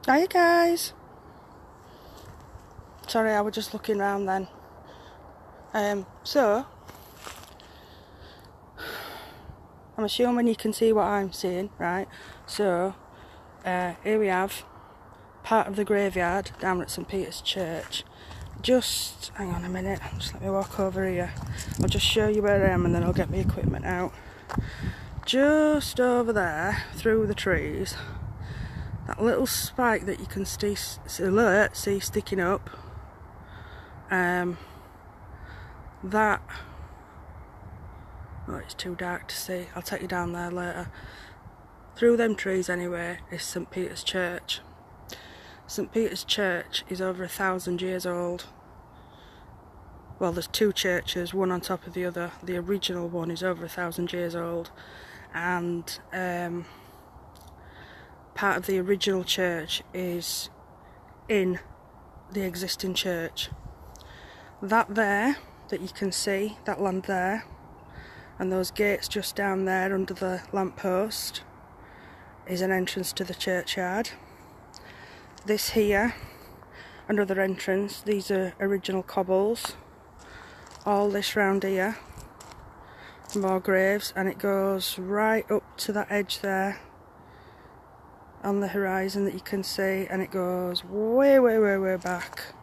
Hiya guys. Sorry, I was just looking around then. So I'm assuming you can see what I'm seeing, right? So here we have part of the graveyard down at St Peter's Church. Just hang on a minute, just let me walk over here. I'll just show you where I am and then I'll get my equipment out. Just over there, through the trees, that little spike that you can see sticking up, that, oh, it's too dark to see, I'll take you down there later. Through them trees anyway is St Peter's Church. St Peter's Church is over 1,000 years old. Well, there's two churches, one on top of the other. The original one is over 1,000 years old, and part of the original church is in the existing church. That there, that you can see, that land there, and those gates just down there under the lamppost, is an entrance to the churchyard. This here, another entrance, these are original cobbles. All this round here, more graves, and it goes right up to that edge there on the horizon that you can see, and it goes way back,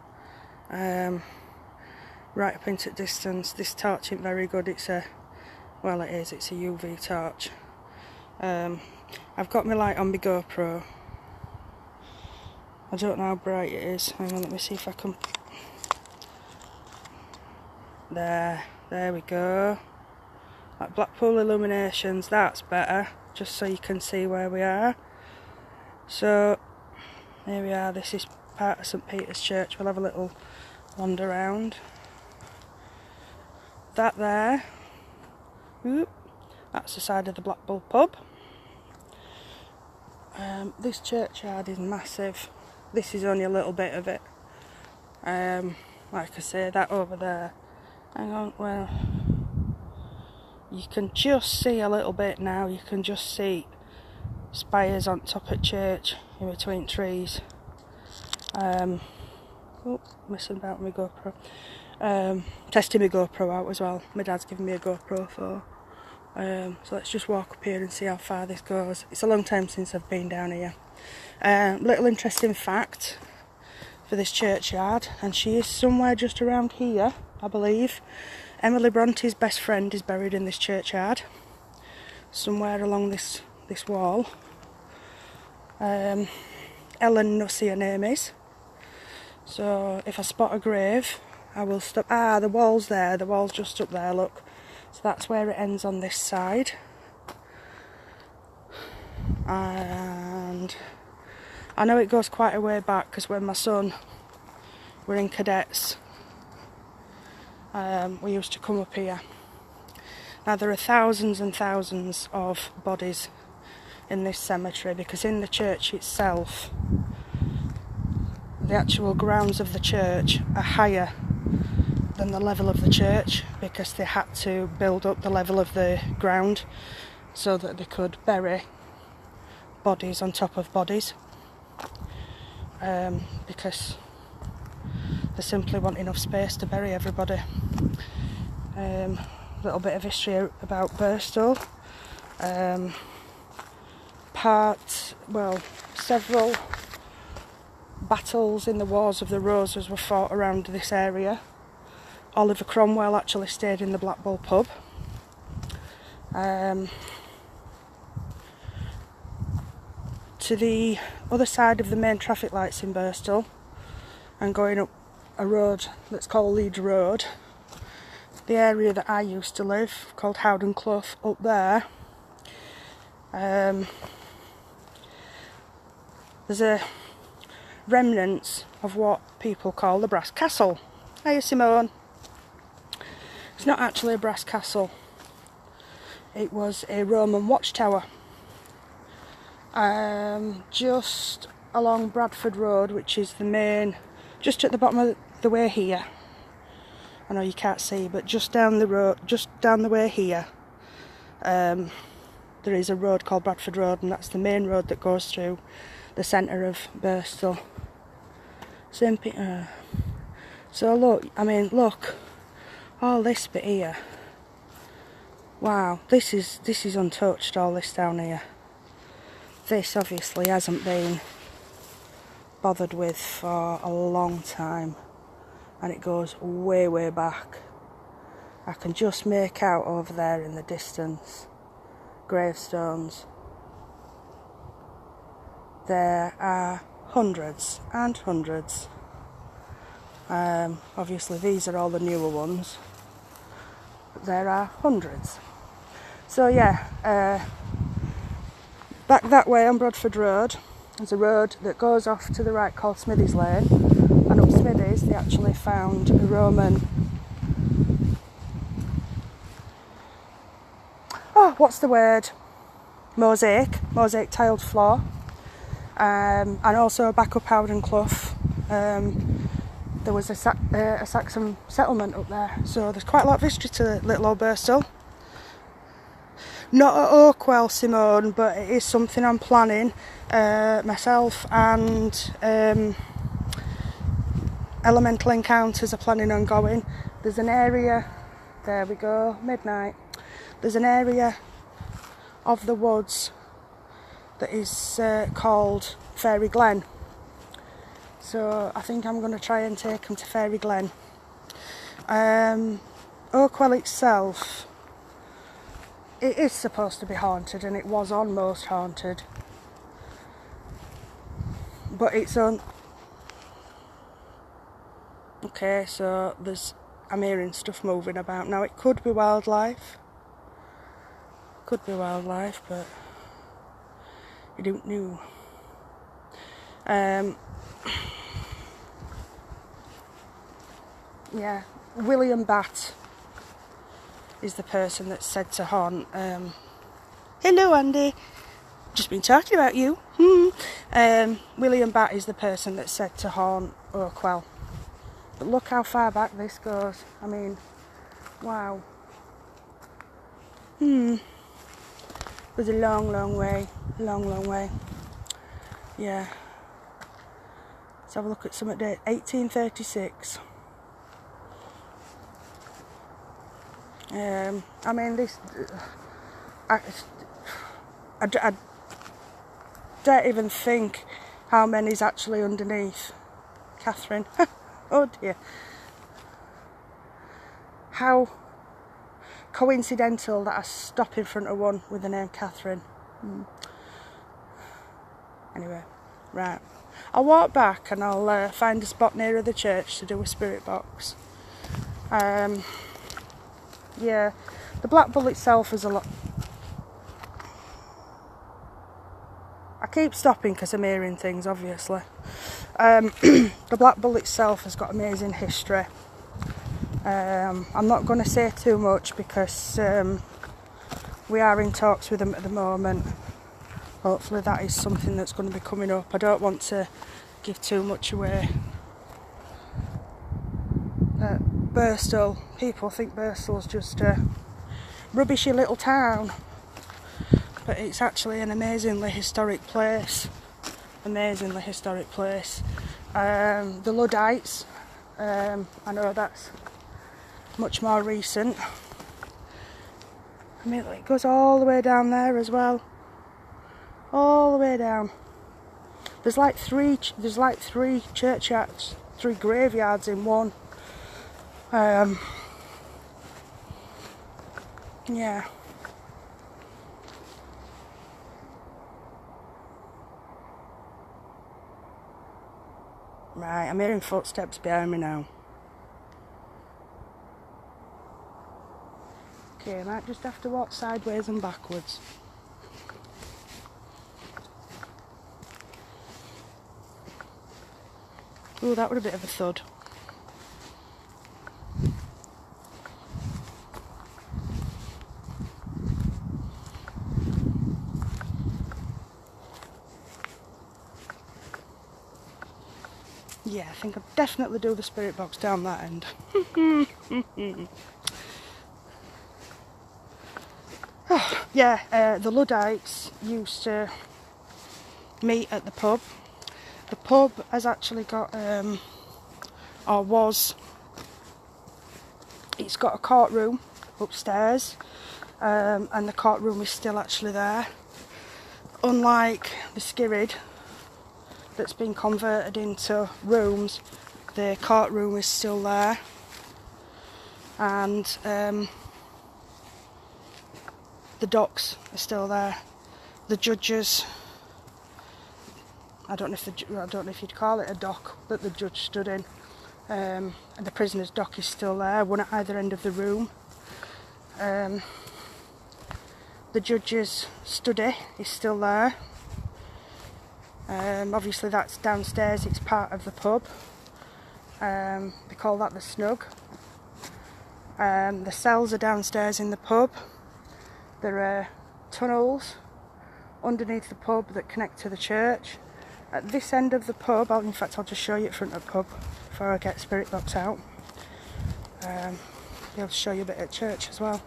right up into distance. This torch isn't very good, it's a UV torch. I've got my light on my GoPro. I don't know how bright it is. Hang on, let me see if I can. There we go. Like Blackpool illuminations, that's better, just so you can see where we are. So here we are, this is part of St Peter's Church. We'll have a little wander around. That there, that's the side of the Blackpool pub. This churchyard is massive. This is only a little bit of it. Like I say, that over there, hang on, well, you can just see a little bit now. You can just see spires on top of church in between trees. Missing about my GoPro. Testing my GoPro out as well. My dad's given me a GoPro for. So let's just walk up here and see how far this goes. It's a long time since I've been down here. Little interesting fact for this churchyard, and she is somewhere just around here, I believe. Emily Bronte's best friend is buried in this churchyard, somewhere along this wall. Ellen Nussey her name is. So if I spot a grave, I will stop. Ah, the wall's there, the wall's just up there, look. So that's where it ends on this side. And I know it goes quite a way back, because when my son were in cadets, we used to come up here. Now there are thousands and thousands of bodies in this cemetery, because in the church itself, the actual grounds of the church are higher than the level of the church, because they had to build up the level of the ground so that they could bury bodies on top of bodies, because they simply want enough space to bury everybody. Little bit of history about Birstall. Several battles in the Wars of the Roses were fought around this area. Oliver Cromwell actually stayed in the Blackpool pub. To the other side of the main traffic lights in Birstall, and going up a road that's called Leeds Road, the area that I used to live, called Howden Clough, up there, there's a remnants of what people call the Brass Castle. Hiya Simone. It's not actually a brass castle. It was a Roman watchtower. Just along Bradford Road, which is the main, just at the bottom of the way here. I know you can't see, but just down the road, just down the way here, there is a road called Bradford Road, and that's the main road that goes through the centre of Bristol. So look, I mean, look, all this bit here. Wow, this is untouched, all this down here. This obviously hasn't been bothered with for a long time, and it goes way, way back. I can just make out over there in the distance gravestones. There are hundreds and hundreds. Obviously these are all the newer ones, but there are hundreds. So yeah, back that way on Bradford Road, there's a road that goes off to the right called Smithies Lane, and up Smithies they actually found a Roman, what's the word, mosaic tiled floor, and also back up Howden Clough there was a Saxon settlement up there, so there's quite a lot of history to little old Bristol. Not at Oakwell, Simone, but it is something I'm planning. Myself and Elemental Encounters are planning on going. There's an area, there we go, midnight. There's an area of the woods that is called Fairy Glen. So I think I'm going to try and take them to Fairy Glen. Oakwell itself, it is supposed to be haunted, and it was almost haunted. But it's on... Okay, so I'm hearing stuff moving about. Now it could be wildlife. Could be wildlife, but you don't know. Yeah, William Batt is the person that's said to haunt. Hello, Andy. Just been talking about you. William Batt is the person that's said to haunt Oakwell. But look how far back this goes. I mean, wow. It was a long, long way. Long way. Yeah. Let's have a look at some date. 1836. I mean, this... I don't even think how many's actually underneath. Catherine. Oh dear. How coincidental that I stop in front of one with the name Catherine. Anyway, right. I'll walk back and I'll find a spot nearer the church to do a spirit box. Yeah, the Black Bull itself is a lot... I keep stopping because I'm hearing things, obviously. The Black Bull itself has got amazing history. I'm not going to say too much because we are in talks with them at the moment. Hopefully that is something that's going to be coming up. I don't want to give too much away. Bristol, people think Bristol's just a rubbishy little town, but it's actually an amazingly historic place. The Luddites, I know that's much more recent. I mean, it goes all the way down there as well, all the way down. There's like three churchyards, 3 graveyards in one. Yeah. Right, I'm hearing footsteps behind me now. Okay, I might just have to walk sideways and backwards. Oh, that was a bit of a thud. Yeah, I think I'll definitely do the spirit box down that end. Oh, yeah, the Luddites used to meet at the pub. The pub has actually got, or was, it's got a courtroom upstairs, and the courtroom is still actually there. Unlike the Skirrid that's been converted into rooms, the courtroom is still there, and the docks are still there. The judges, I don't know if you'd call it a dock that the judge stood in, and the prisoner's dock is still there, one at either end of the room. The judge's study is still there. Obviously that's downstairs, it's part of the pub. They call that the snug. The cells are downstairs in the pub. There are tunnels underneath the pub that connect to the church. At this end of the pub, in fact I'll just show you at front of the pub before I get Spirit Box out. Be able to show you a bit at church as well.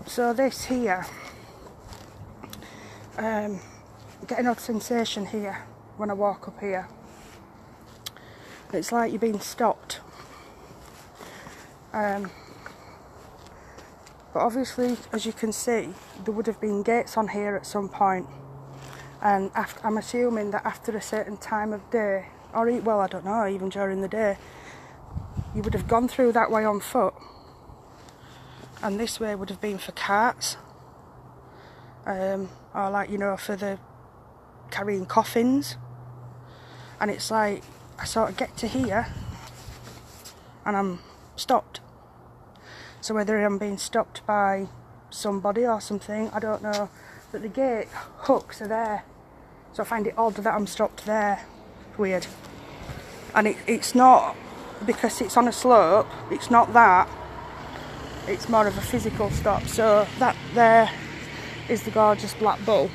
So this here, I get an odd sensation here when I walk up here. It's like you're being stopped. But obviously, as you can see, there would have been gates on here at some point. And I'm assuming that after a certain time of day, or well, I don't know, even during the day, you would have gone through that way on foot. And this way would have been for carts. Or like, you know, for the carrying coffins. And it's like, I sort of get to here, and I'm stopped. So whether I'm being stopped by somebody or something, I don't know. But the gate hooks are there. So I find it odd that I'm stopped there. Weird. And it's not, because it's on a slope, it's not that. It's more of a physical stop. So that there is the gorgeous Black Bull.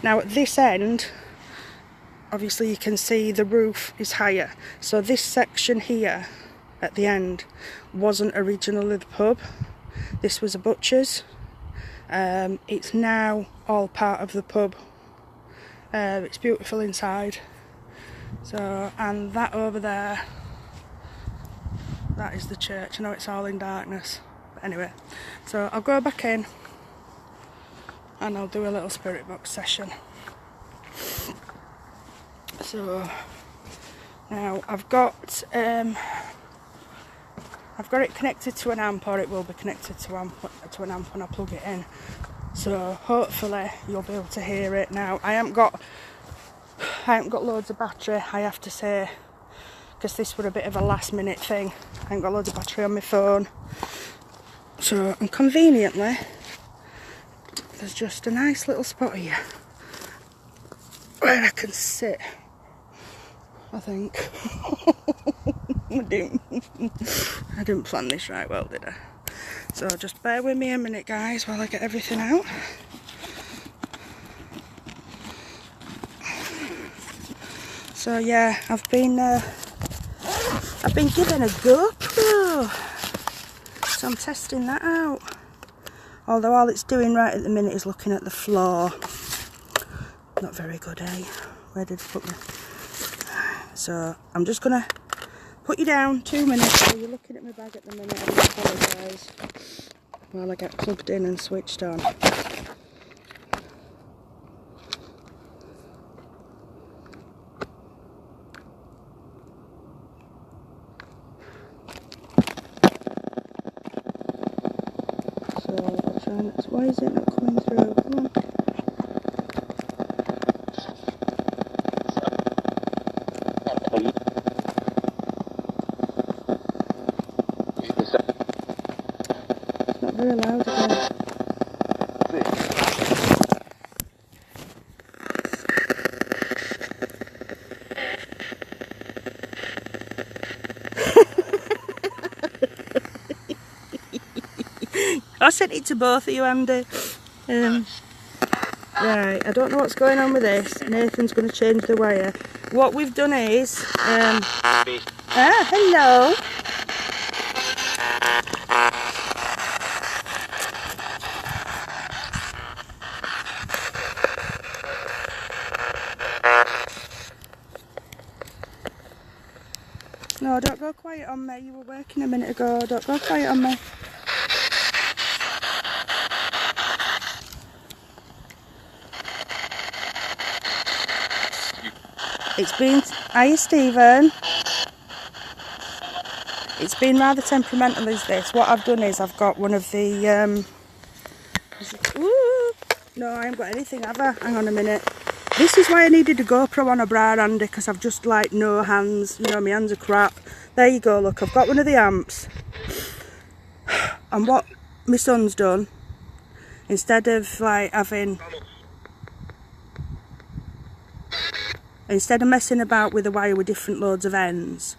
Now at this end, obviously you can see the roof is higher. So this section here at the end wasn't originally the pub. This was a butcher's. It's now all part of the pub. It's beautiful inside. So, and that over there, that is the church. I know it's all in darkness, but anyway, so I'll go back in and I'll do a little Spirit Box session. So now I've got it connected to an amp, or it will be connected to an amp when I plug it in. So hopefully you'll be able to hear it. Now I haven't got loads of battery, I have to say, because this was a bit of a last minute thing. I haven't got loads of battery on my phone. So, and conveniently, there's just a nice little spot here where I can sit, I think. I didn't plan this right well, did I? So just bear with me a minute, guys, while I get everything out. So yeah, I've been given a GoPro, so I'm testing that out. Although all it's doing right at the minute is looking at the floor. Not very good, eh? Where did it put me? So I'm just gonna put you down 2 minutes. So you're looking at my bag at the minute. I do apologise. While I get plugged in and switched on. So I'll try and, why is it not coming through? Come on. Very loud again. I sent it to both of you, Andy. Right, I don't know what's going on with this. Nathan's going to change the wire. What we've done is... hello. No, don't go quiet on me. You were working a minute ago. Don't go quiet on me. It's been... Hiya, Stephen. It's been rather temperamental, is this. What I've done is I've got one of the... Ooh, no, I haven't got anything, have I? Hang on a minute. This is why I needed a GoPro on a bra, Andy, because I've just, like, no hands. You know, my hands are crap. There you go, look. I've got one of the amps. And what my son's done, instead of, like, having... Instead of messing about with the wire with different loads of ends,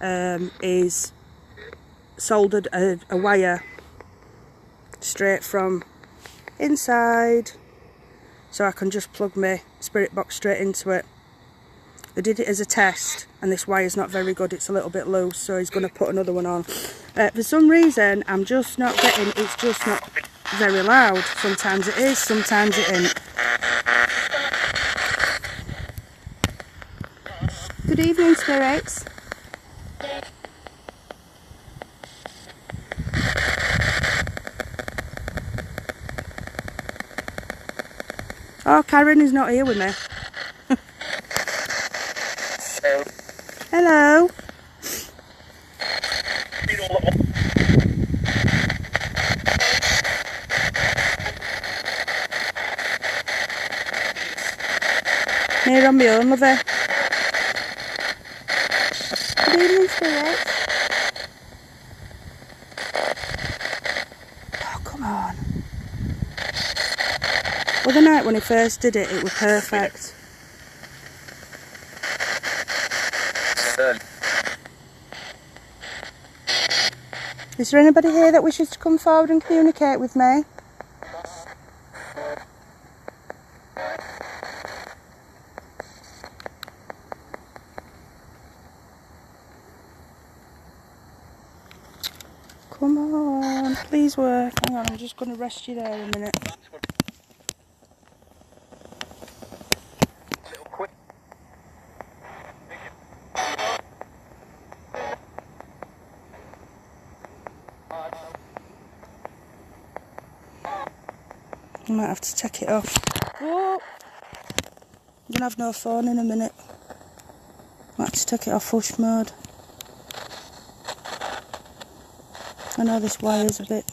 is soldered a wire straight from inside, so I can just plug my spirit box straight into it. They did it as a test, and this wire's not very good, it's a little bit loose, so he's going to put another one on. For some reason, I'm just not getting, it's just not very loud. Sometimes it is, sometimes it isn't. Good evening, spirits. Oh, Karen is not here with me. Hello. Here on my own, lovey. Good evening, spirits. Oh, come on. Well, the night when he first did it, it was perfect. Is there anybody here that wishes to come forward and communicate with me? Come on, please work. Hang on, I'm just going to rest you there a minute. I might have to take it off. Oh, I'm going to have no phone in a minute. Might have to take it off push mode. I know this wire's a bit...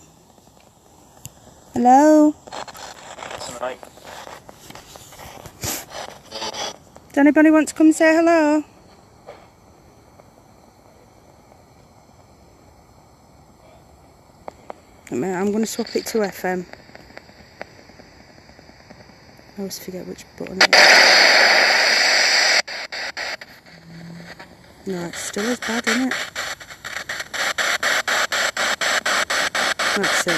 Hello? Does anybody want to come say hello? I'm going to swap it to FM. I always forget which button it is. No, it's still as bad, isn't it? That's it.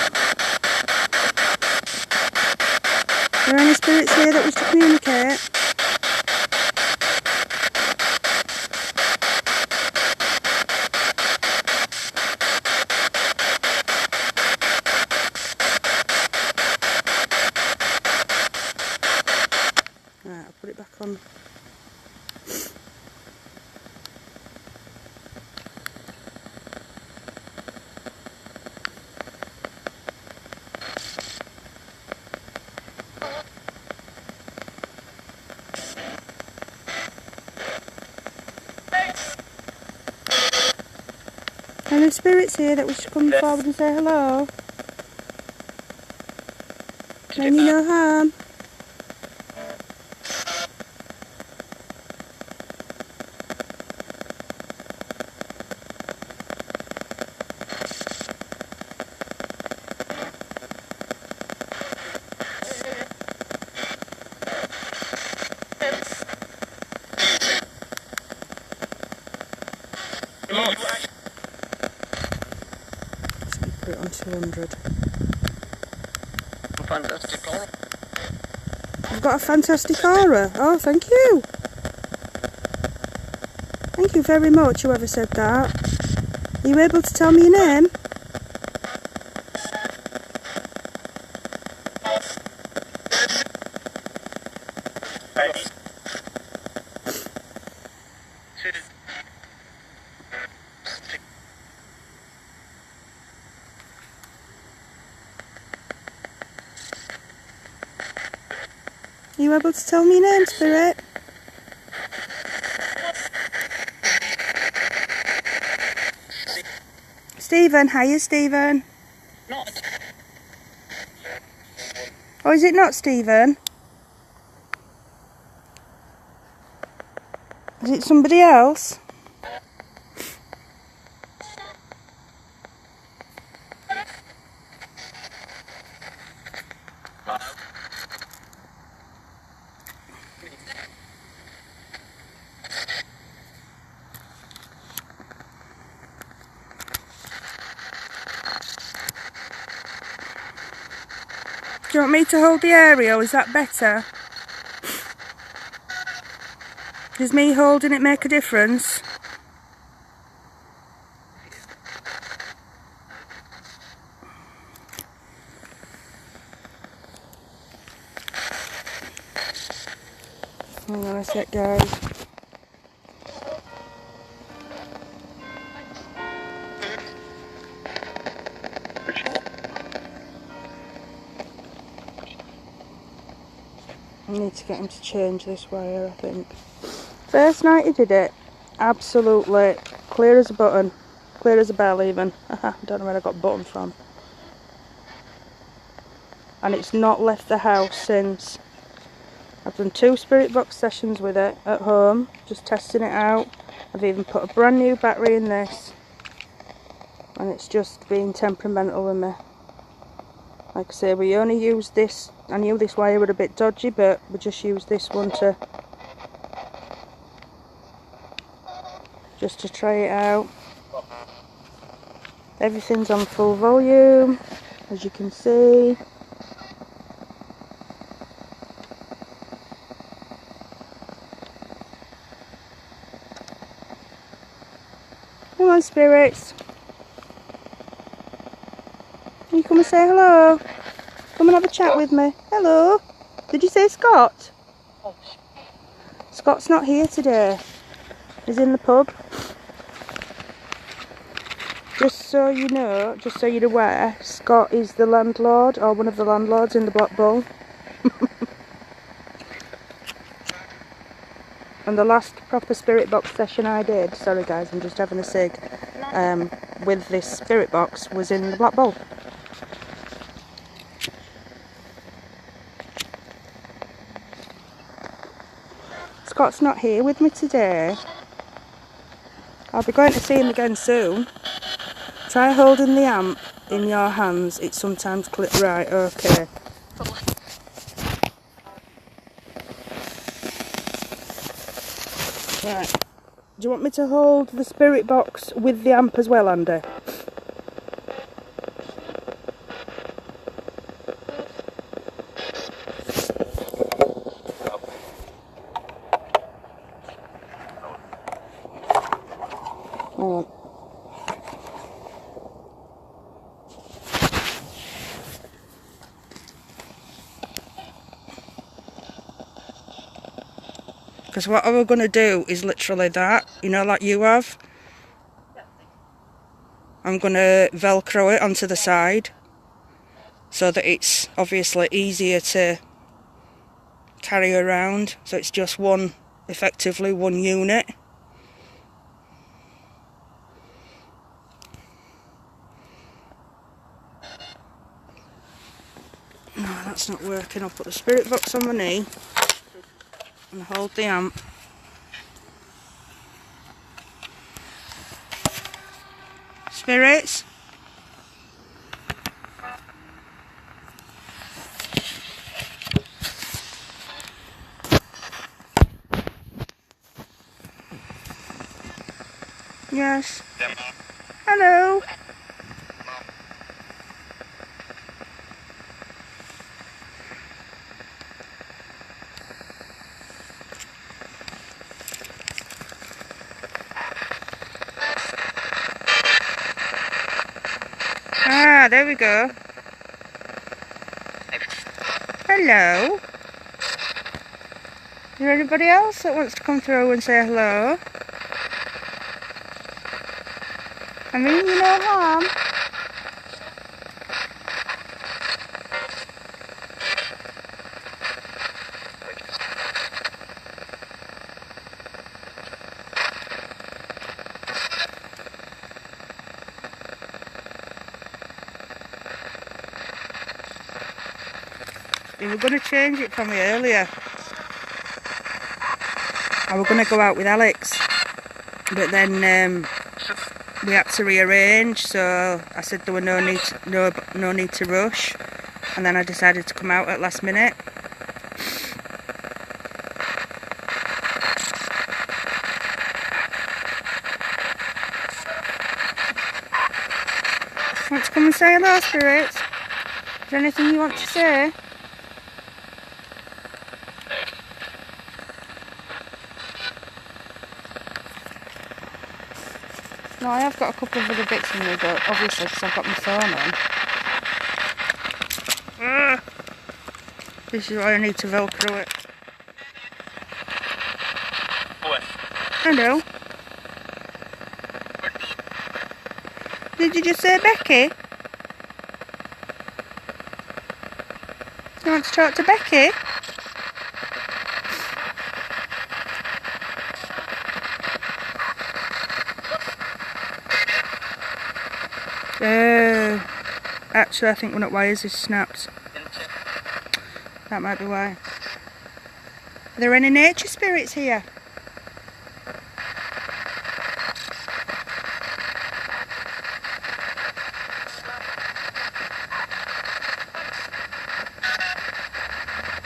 Are there any spirits here that wish to communicate? Right, I'll put it back on. Any spirits here that wish to come forward and say hello? Can you no harm? Put it on 200. Fantastic aura. You've got a fantastic aura. Oh, thank you. Thank you very much, whoever said that. Are you able to tell me your name? Are you able to tell me your name, Spirit? Stephen, hiya Stephen. Oh, is it not Stephen? Is it somebody else? Do you want me to hold the aerial? Is that better? Does me holding it make a difference? Hang on a sec, guys. I need to get him to change this wire, I think. First night he did it, absolutely clear as a button, clear as a bell even. I don't know where I got button from. And it's not left the house since. I've done 2 spirit box sessions with it at home, just testing it out. I've even put a brand new battery in this, and it's just been temperamental with me. Like I say, we only used this. I knew this wire was a bit dodgy, but we just used this one to try it out. Everything's on full volume, as you can see. Come on, spirits. Can you come and say hello? Come and have a chat with me. Hello. Did you say Scott? Scott's not here today. He's in the pub. Just so you know, just so you're aware, Scott is the landlord, or one of the landlords in the Black Bull. And the last proper spirit box session I did, sorry guys, I'm just having a cig, with this spirit box was in the Black Bull. Scott's not here with me today. I'll be going to see him again soon. Try holding the amp in your hands, it sometimes clicks. Right, okay. Right. Do you want me to hold the spirit box with the amp as well, Andy? Oh. Because what I'm going to do is literally that, you know, like you have. I'm going to velcro it onto the side so that it's obviously easier to carry around. So it's just one, effectively one unit. No, that's not working. I'll put the spirit box on my knee and hold the amp. Spirits? Yes. Hello. Ah, there we go. Hello. Is there anybody else that wants to come through and say hello? I mean, you no harm. He was going to change it for me earlier. I was going to go out with Alex, but then we had to rearrange, so I said there were no need to rush, and then I decided to come out at last minute. Want to come and say hello, spirits? Is there anything you want to say? No, I have got a couple of other bits in me, but obviously because I've got my phone on. This is why I need to velcro it. Hello. Did you just say Becky? You want to talk to Becky? Actually I think one of the wires is snapped. That might be why. Are there any nature spirits here?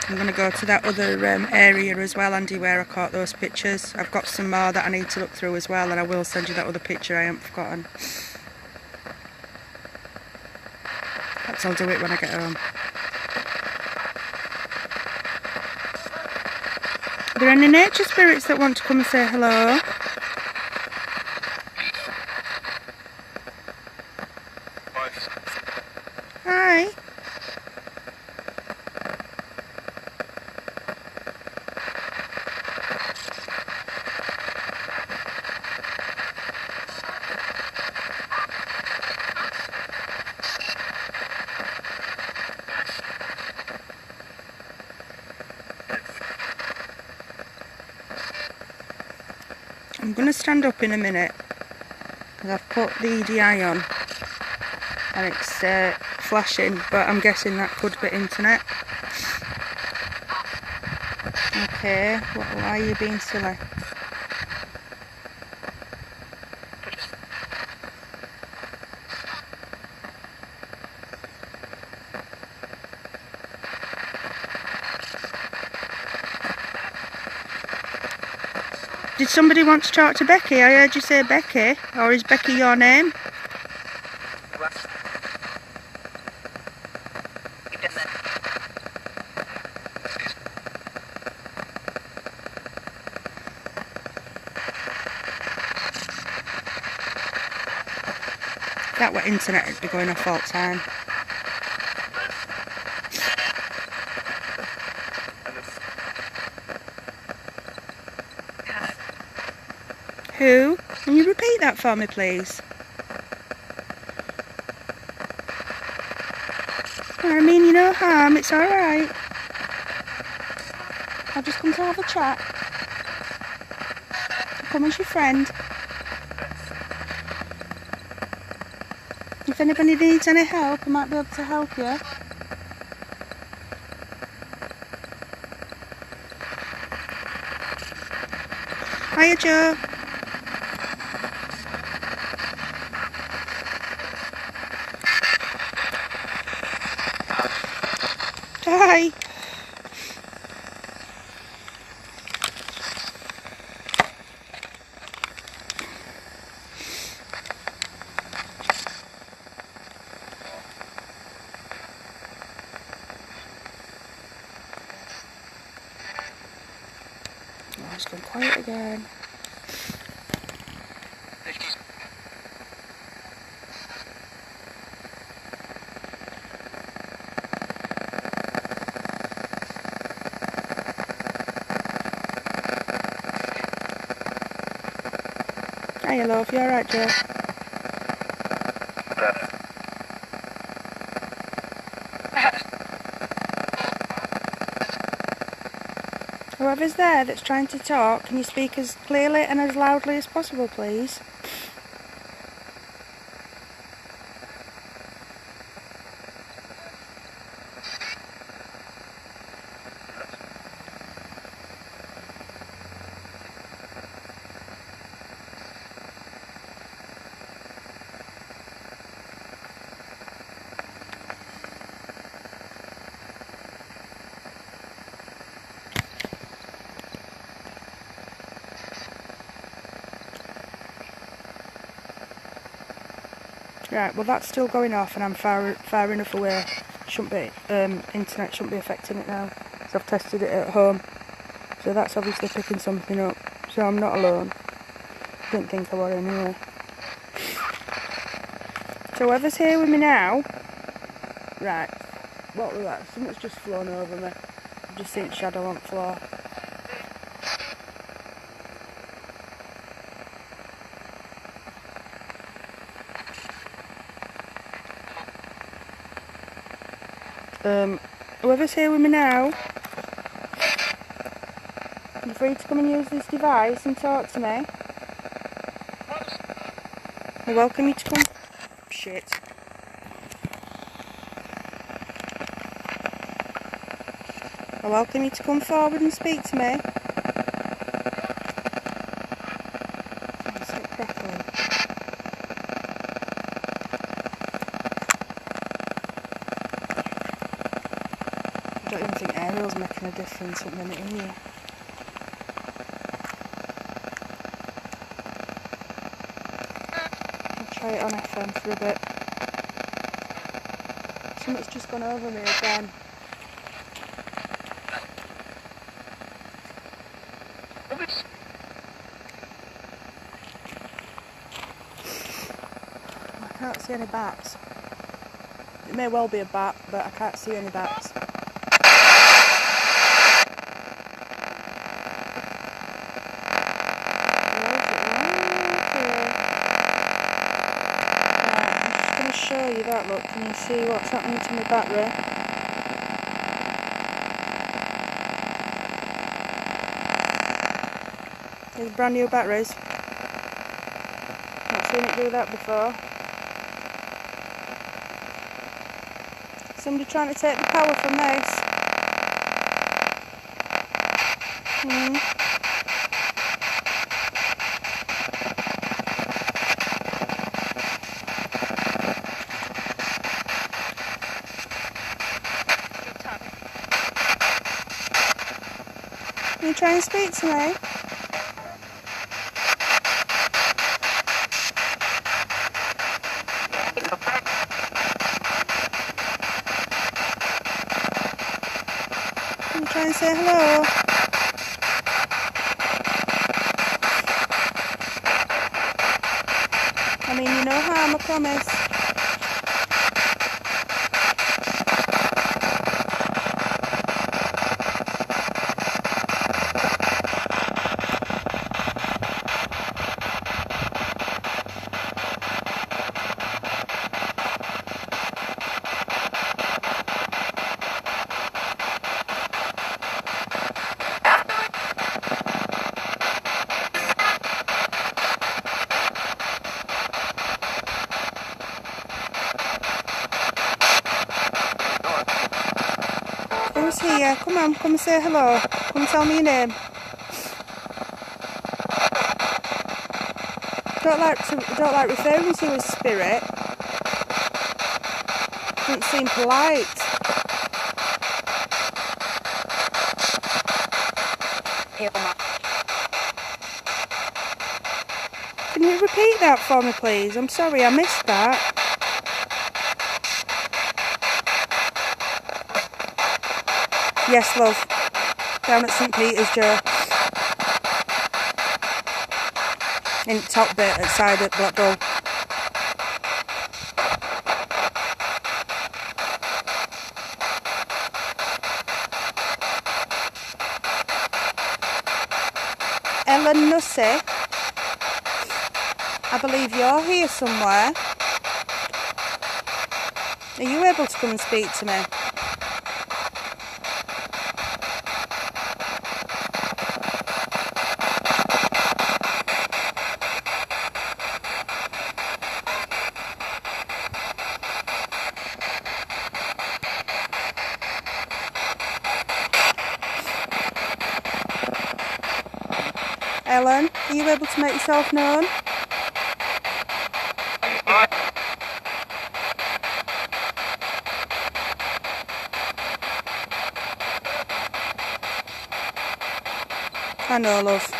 I'm going to go to that other area as well, Andy, where I caught those pictures. I've got some more that I need to look through as well, and I will send you that other picture I haven't forgotten. Perhaps I'll do it when I get home. Are there any nature spirits that want to come and say hello? Hi. I'm going to stand up in a minute because I've put the EDI on and it's flashing, but I'm guessing that could be internet. Okay, why are you being silly? Did somebody want to talk to Becky? I heard you say Becky. Or is Becky your name? That were internet would be going off all the time. Who? Can you repeat that for me, please? I mean you no harm, it's alright. I've just come to have a chat. Come as your friend. If anybody needs any help, I might be able to help you. Hiya, Joe. Hi. Oh, it's gone quiet again. Hiya, love. You alright, Joe? Whoever's there that's trying to talk, can you speak as clearly and as loudly as possible, please? Right, well that's still going off and I'm far enough away. Shouldn't be, internet shouldn't be affecting it now. So I've tested it at home. So that's obviously picking something up. So I'm not alone. Didn't think I were anyway. So whoever's here with me now... Right, what was that? Something's just flown over me. I've just seen shadow on the floor. Whoever's here with me now, you're free to come and use this device and talk to me. I welcome you to come... Shit. I welcome you to come forward and speak to me. Sit properly. I don't even think aerial's making a difference at the minute, are you? I'll try it on FM for a bit. Something's just gone over me again. I can't see any bats. It may well be a bat, but I can't see any bats. Show you that, look, can you see what's happening to my battery? These brand new batteries. Not seen it do that before. Somebody trying to take the power from this. Can you try and speak to me? Can you try and say hello? I mean, you no harm, I promise. Who's here? Come on, come and say hello. Come and tell me your name. Don't like referring to you as spirit. Doesn't seem polite. Can you repeat that for me, please? I'm sorry, I missed that. Yes, love. Down at St Peter's, Joe. In the top bit outside at Blackpool. Ellen Nussey, I believe you're here somewhere. Are you able to come and speak to me? Ellen, are you able to make yourself known? I know, love.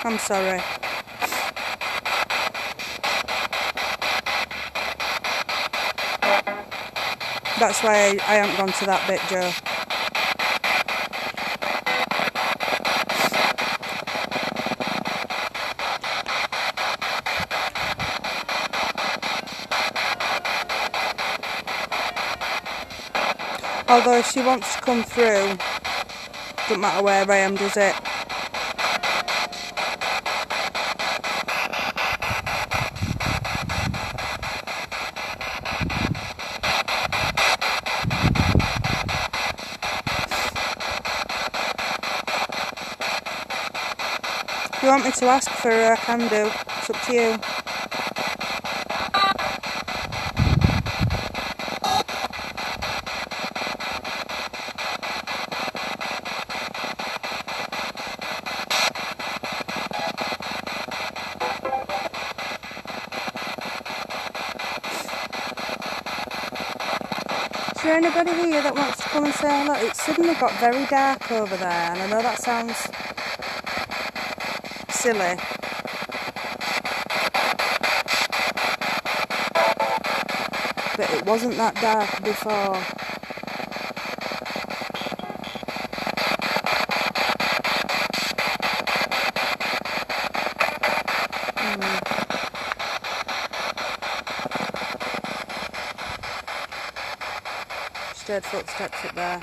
I'm sorry. That's why I haven't gone to that bit, Joe. Although if she wants to come through, doesn't matter where I am, does it? If you want me to ask for her, I can do. It's up to you. Is there anybody here that wants to come and say hello? It's suddenly got very dark over there, and I know that sounds silly. But it wasn't that dark before. Stirred footsteps up there.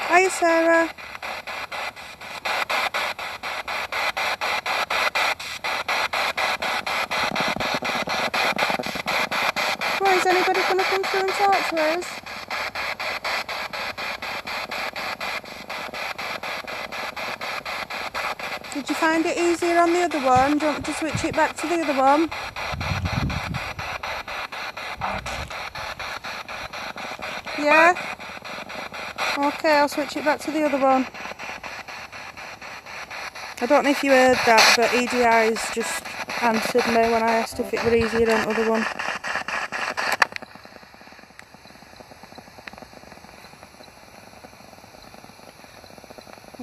Hiya, Sarah. Well, is anybody going to come through and talk to us? Did you find it easier on the other one? Do you want me to switch it back to the other one? Yeah? Okay, I'll switch it back to the other one. I don't know if you heard that, but EDI's just answered me when I asked if it were easier on the other one.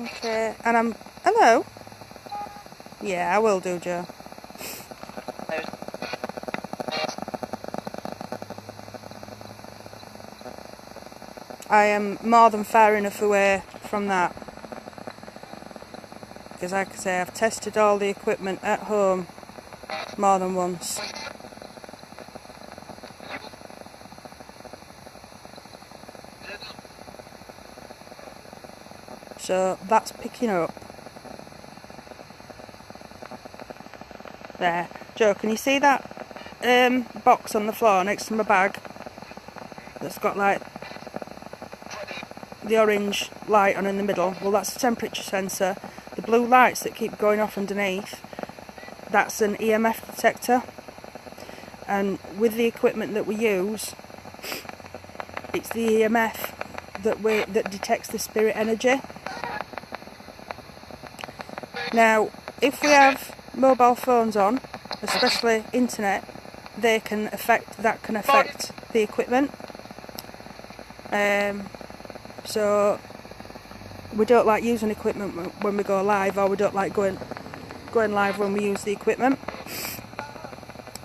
Okay, and I'm... Hello? Yeah, I will do, Joe. I am more than far enough away from that. Because like I say, I've tested all the equipment at home more than once. So that's picking up. There. Joe, can you see that box on the floor next to my bag? That's got like the orange light on in the middle. Well, that's a temperature sensor. The blue lights that keep going off underneath, that's an EMF detector. And with the equipment that we use, it's the EMF that detects the spirit energy. Now, if we have mobile phones on, especially internet, that can affect the equipment. So we don't like using equipment when we go live, or we don't like going live when we use the equipment.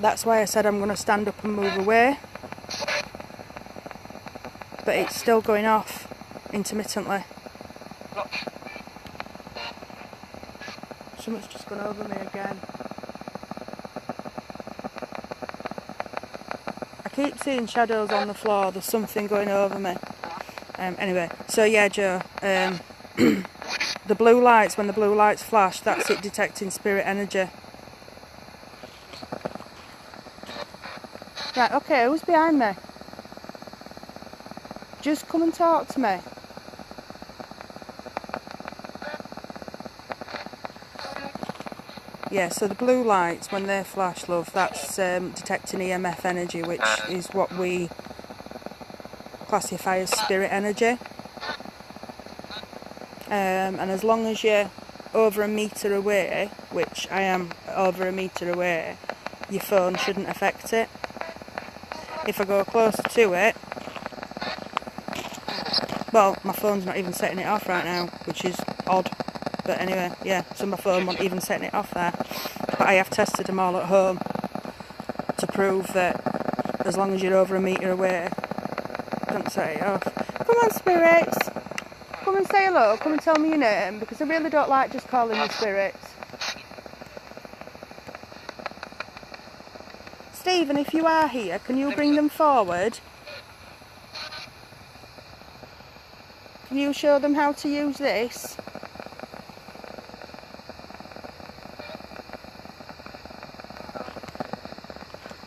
That's why I said I'm going to stand up and move away. But it's still going off intermittently. Something's just gone over me again. I keep seeing shadows on the floor. There's something going over me. Anyway, so yeah, Joe, the blue lights, when the blue lights flash, that's it detecting spirit energy. Right, okay, who's behind me? Just come and talk to me. Yeah, so the blue lights, when they flash, love, that's detecting EMF energy, which is what we classify as spirit energy. And as long as you're over a metre away, which I am over a metre away, your phone shouldn't affect it. If I go closer to it, well, my phone's not even setting it off right now, which is odd. But anyway, yeah, so my phone wasn't even setting it off there. But I have tested them all at home to prove that as long as you're over a metre away. Don't set it off. Come on, spirits. Come and say hello. Come and tell me your name, because I really don't like just calling you spirits. Stephen, if you are here, can you bring them forward? Can you show them how to use this?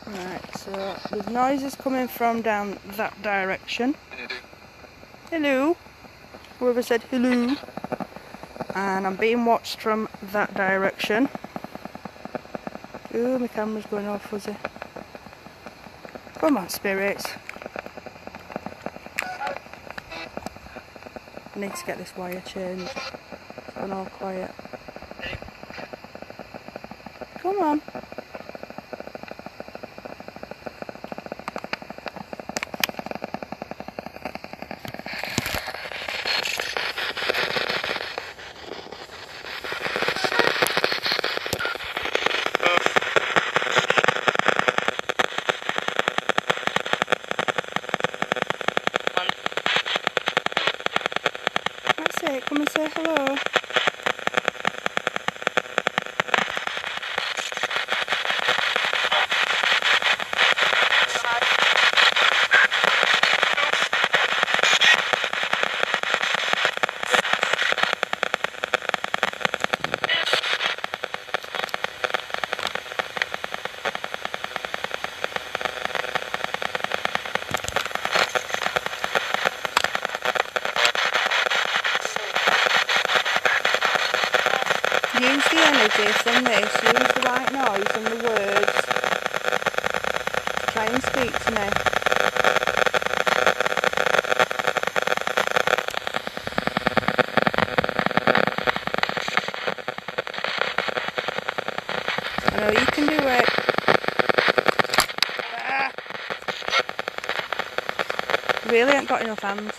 Right, so there's noises coming from down that direction. Hello. Whoever said hello. And I'm being watched from that direction. Ooh, my camera's going all fuzzy. Come on, spirits. I need to get this wire changed. It's gone all quiet. Come on. That's it, come and say hello. Use the energy from this, use the white noise and the words. Try and speak to me. I know you can do it. Ah. Really ain't got enough hands.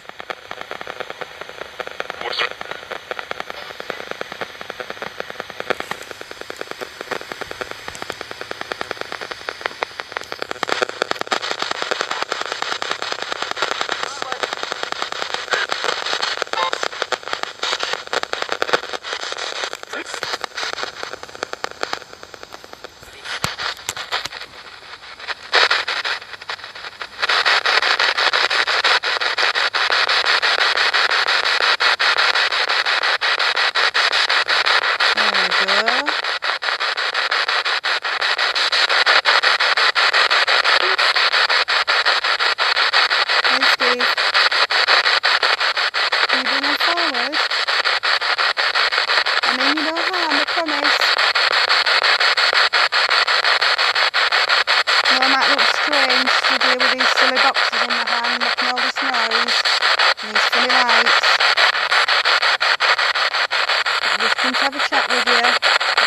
Have a chat with you.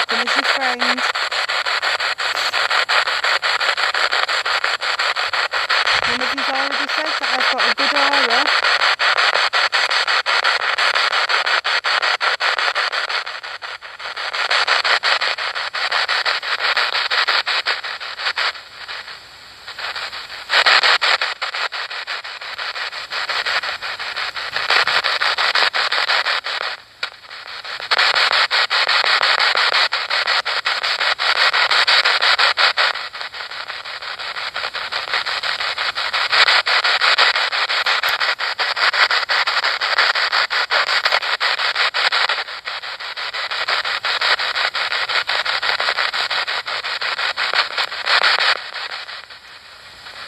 Come as your friend. One of you's already said that I've got a good aura.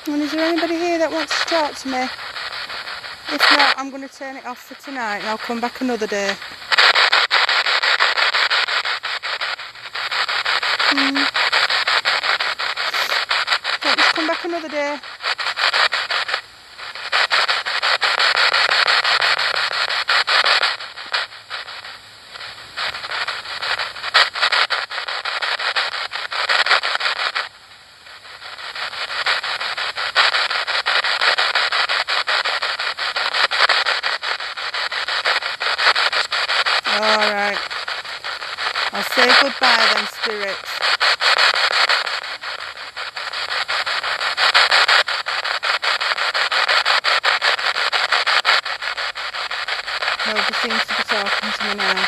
And is there anybody here that wants to talk to me? If not, I'm going to turn it off for tonight and I'll come back another day. Let's come back another day. Alright. I'll say goodbye then, spirits. Nobody seems to be talking to me now.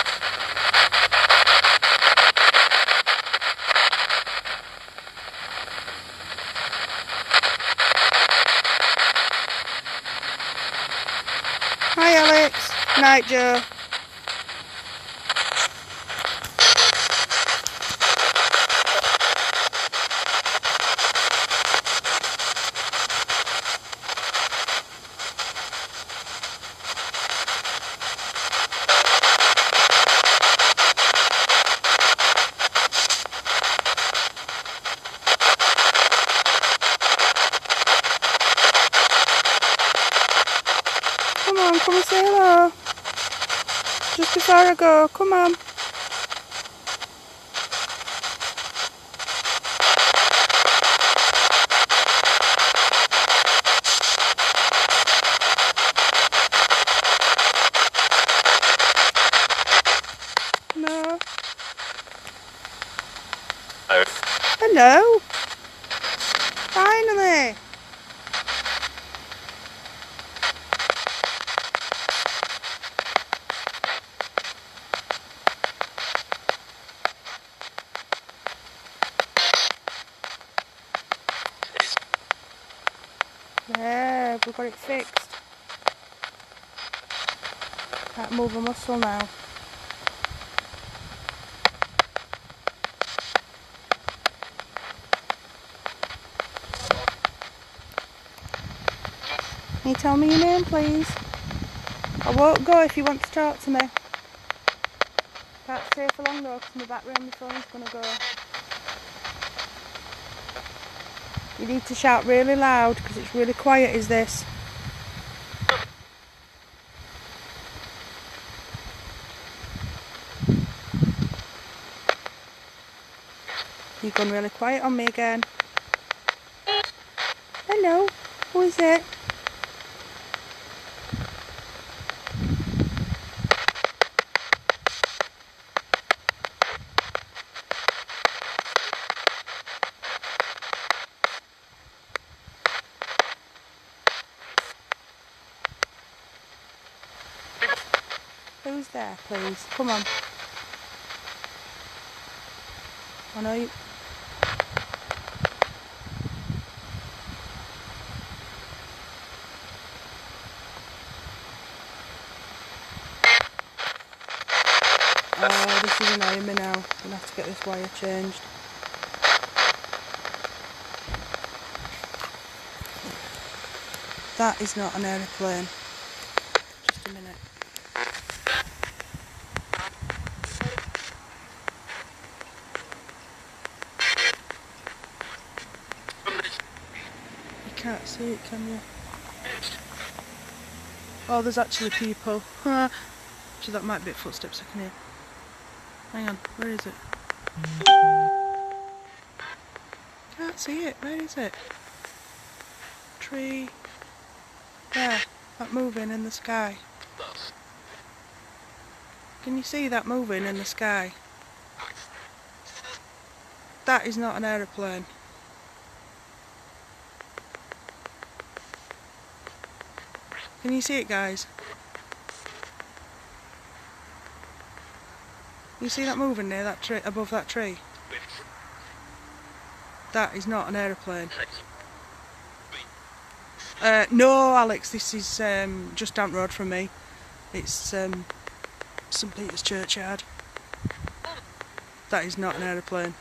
Hi Alex. Night Joe. Come and say hello. Just before I go, come on. No. Hello. Finally. Yeah, we've got it fixed. Can't move a muscle now. Can you tell me your name, please? I won't go if you want to talk to me. Can't stay for long though, because my battery on my phone's going to go. You need to shout really loud, because it's really quiet, is this? You've gone really quiet on me again. Hello, who is it? Who's there, please? Come on. I know you. Oh, this is annoying me now. I'm going to have to get this wire changed. That is not an aeroplane. Just a minute. You can't see it, can you? Oh, there's actually people. Actually, that might be footsteps I can hear. Hang on, where is it? Can't see it, where is it? Tree. There, that moving in the sky. Can you see that moving in the sky? That is not an aeroplane. Can you see it, guys? You see that moving near that tree, above that tree? That is not an aeroplane. No, Alex, this is just down the road from me. It's St Peter's Churchyard. That is not an aeroplane.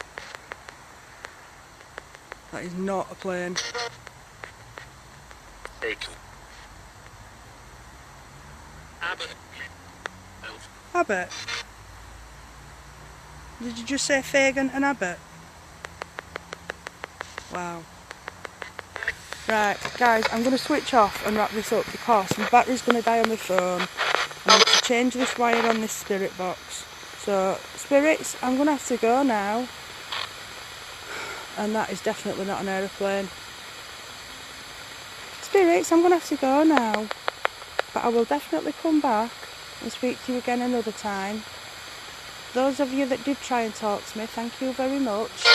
That is not a plane. Abbott? Did you just say Fagan and Abbott? Wow. Right, guys, I'm going to switch off and wrap this up because my battery's going to die on my phone. I need to change this wire on this spirit box. So, spirits, I'm going to have to go now. And that is definitely not an aeroplane. Spirits, I'm going to have to go now. But I will definitely come back and speak to you again another time. Those of you that did try and talk to me, thank you very much.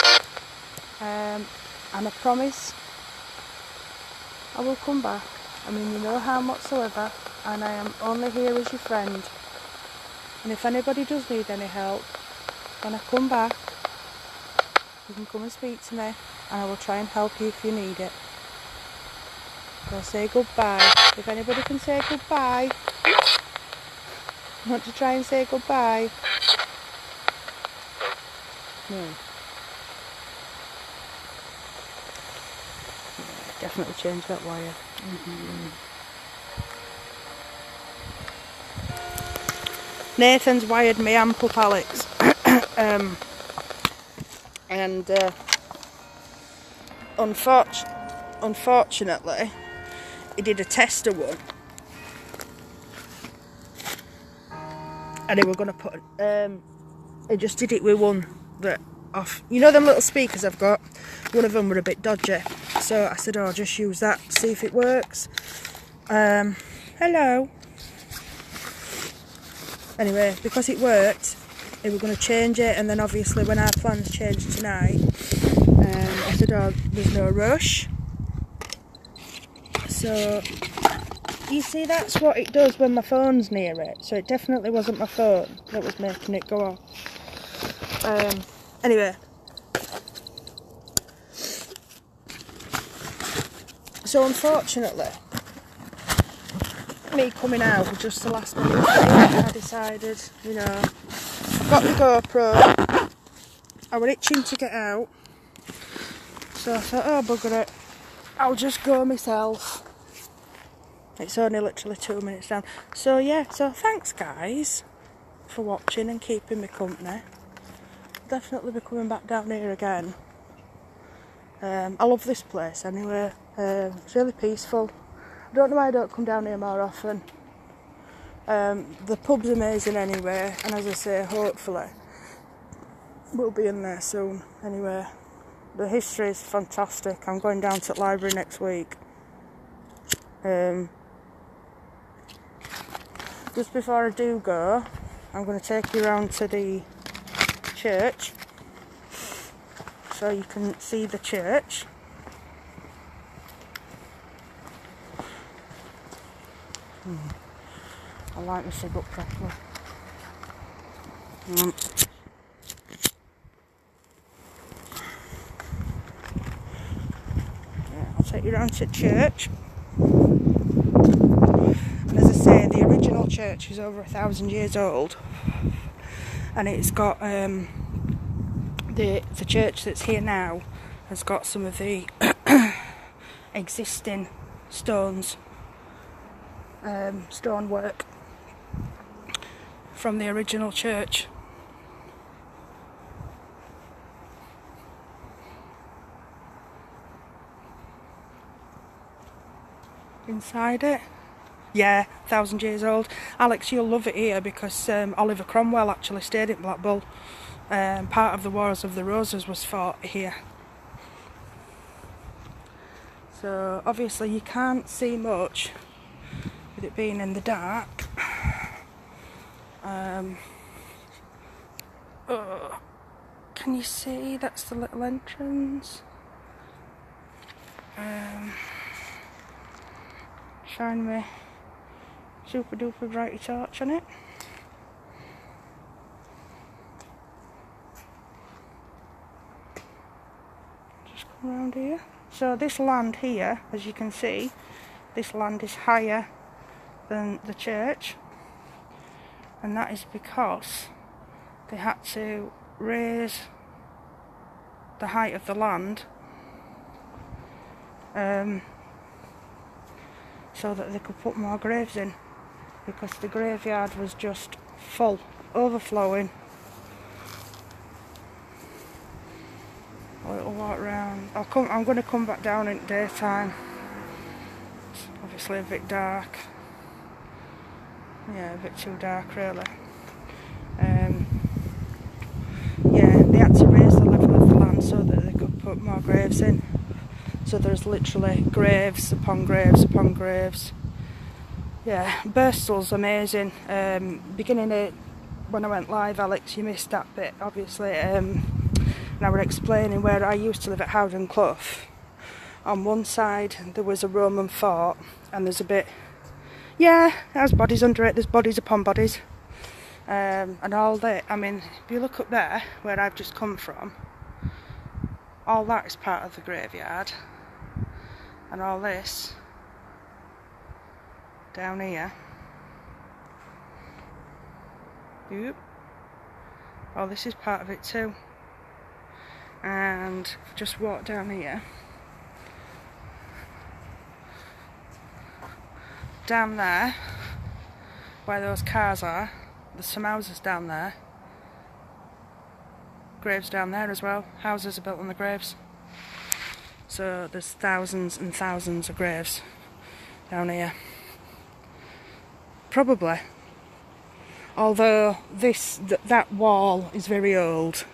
And I promise I will come back. I mean, you know how whatsoever. and I am only here as your friend. And if anybody does need any help, when I come back, you can come and speak to me, and I will try and help you if you need it. I'll say goodbye. If anybody can say goodbye, want to try and say goodbye? No. Yeah, definitely change that wire. Nathan's wired my amp up, Alex. And unfortunately, he did a tester one, and they were going to put. He just did it with one that off. You know them little speakers I've got. One of them were a bit dodgy, so I said, "Oh, I'll just use that, see if it works." Hello. Anyway, because it worked, we were going to change it, and then obviously when our plans changed tonight, I said, "Oh, there's no rush." So, you see, that's what it does when my phone's near it. So it definitely wasn't my phone that was making it go off. Anyway. So unfortunately, me coming out was just the last minute thing. I decided, you know, I've got the GoPro. I was itching to get out. So I thought, oh bugger it, I'll just go myself. It's only literally 2 minutes down. So yeah, so thanks guys for watching and keeping me company. I'll definitely be coming back down here again. I love this place anyway. It's really peaceful. I don't know why I don't come down here more often. The pub's amazing anyway, and as I say, hopefully we'll be in there soon. Anyway, the history is fantastic. I'm going down to the library next week. Just before I do go, I'm going to take you around to the church so you can see the church. I like my sig up properly. Yeah, I'll take you around to church. And as I say, the original church is over 1,000 years old, and it's got the church that's here now has got some of the existing stonework from the original church. Inside it, yeah, 1,000 years old. Alex, you'll love it here because Oliver Cromwell actually stayed in Blackpool. Part of the Wars of the Roses was fought here. So obviously you can't see much with it being in the dark. Can you see? That's the little entrance. Shine me super duper brighty torch on it. Just come around here. So this land here, as you can see, this land is higher than the church, and that is because they had to raise the height of the land so that they could put more graves in, because the graveyard was just full, overflowing. A little walk round. I'm going to come back down in daytime. It's obviously a bit dark. Yeah, a bit too dark really. Yeah, they had to raise the level of the land so that they could put more graves in. So there's literally graves upon graves upon graves. Yeah, Birstall's amazing. Beginning it when I went live, Alex, you missed that bit obviously. And I was explaining where I used to live at Howden Clough. On one side there was a Roman fort, and there's a bit, Yeah, it has bodies under it. There's bodies upon bodies. And all that, I mean, if you look up there, where I've just come from, all that is part of the graveyard. And all this, down here, yep, all this is part of it too. And just walk down here, down there, where those cars are, there's some houses down there, graves down there as well. Houses are built on the graves, so there's thousands and thousands of graves down here. Probably, although that wall is very old.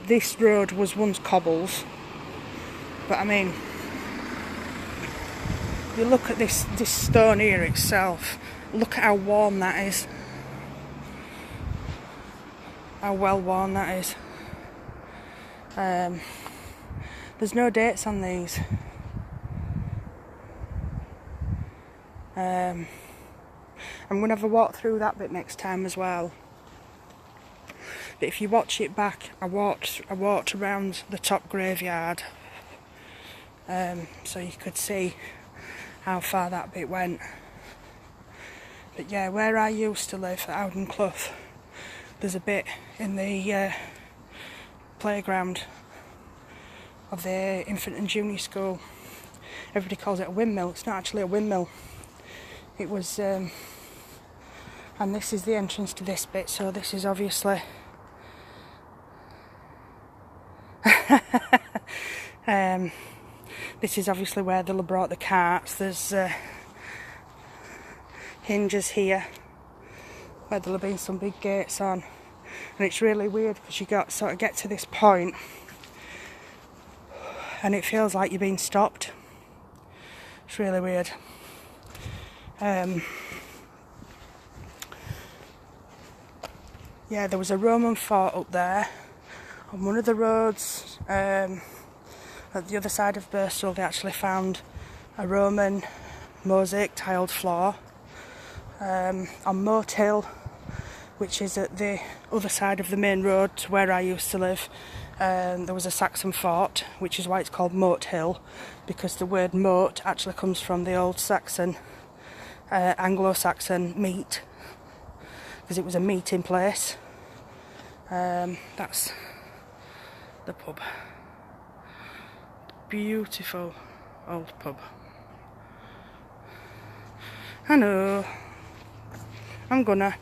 This road was once cobbles, but I mean, you look at this stone here itself, look at how worn that is, how well worn that is. There's no dates on these. I'm going to have a walk through that bit next time as well. But if you watch it back, I walked around the top graveyard, so you could see how far that bit went. But yeah, where I used to live at Howden Clough, there's a bit in the playground of the infant and junior school. Everybody calls it a windmill. It's not actually a windmill. It was, and this is the entrance to this bit, so this is obviously this is obviously where they'll have brought the carts. There's hinges here where there'll have been some big gates on, and it's really weird because you sort of get to this point and it feels like you're being stopped. It's really weird. Yeah, there was a Roman fort up there on one of the roads. At the other side of Birstall, they actually found a Roman mosaic tiled floor. On Moat Hill, which is at the other side of the main road to where I used to live, there was a Saxon fort, which is why it's called Moat Hill, because the word moat actually comes from the old Saxon, Anglo-Saxon meet, because it was a meeting place. That's the pub. Beautiful old pub. I know. I'm gonna.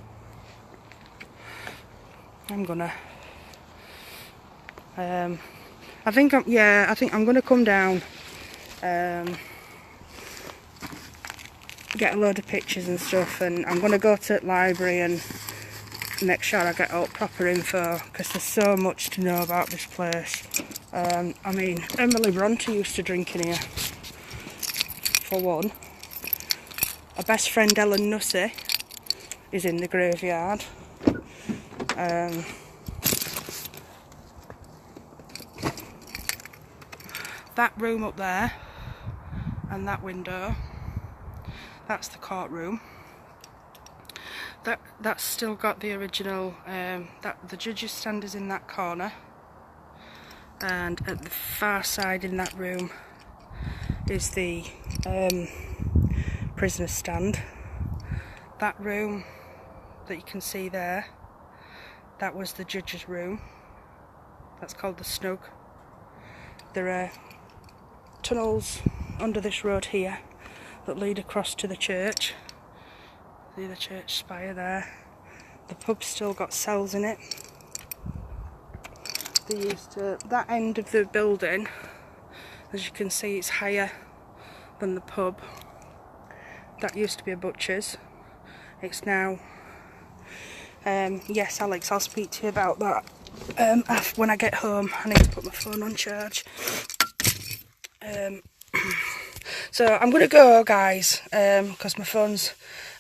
I think I'm gonna come down, get a load of pictures and stuff, and I'm gonna go to the library and make sure I get all proper info, because there's so much to know about this place. I mean, Emily Bronte used to drink in here, for one. Her best friend Ellen Nussey is in the graveyard. That room up there and that window, that's the courtroom. That's still got the original, the judge's stand is in that corner, and at the far side in that room is the prisoner's stand. That room that you can see there, that was the judge's room. That's called the snug. There are tunnels under this road here that lead across to the church. See the church spire there. The pub's still got cells in it. That end of the building, as you can see, it's higher than the pub. That used to be a butcher's. It's now, yes Alex, I'll speak to you about that when I get home. I need to put my phone on charge. So I'm going to go, guys, because my phone's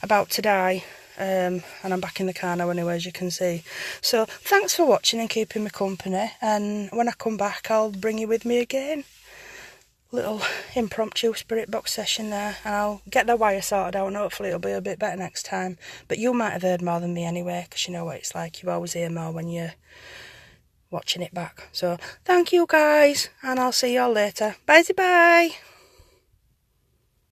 about to die, and I'm back in the car now anyway, as you can see. So thanks for watching and keeping me company, and when I come back I'll bring you with me again. little impromptu spirit box session there, and I'll get the wire sorted out and hopefully it'll be a bit better next time. But you might have heard more than me anyway, because you know what it's like, you always hear more when you're watching it back. So thank you guys, and I'll see you all later. Bye bye.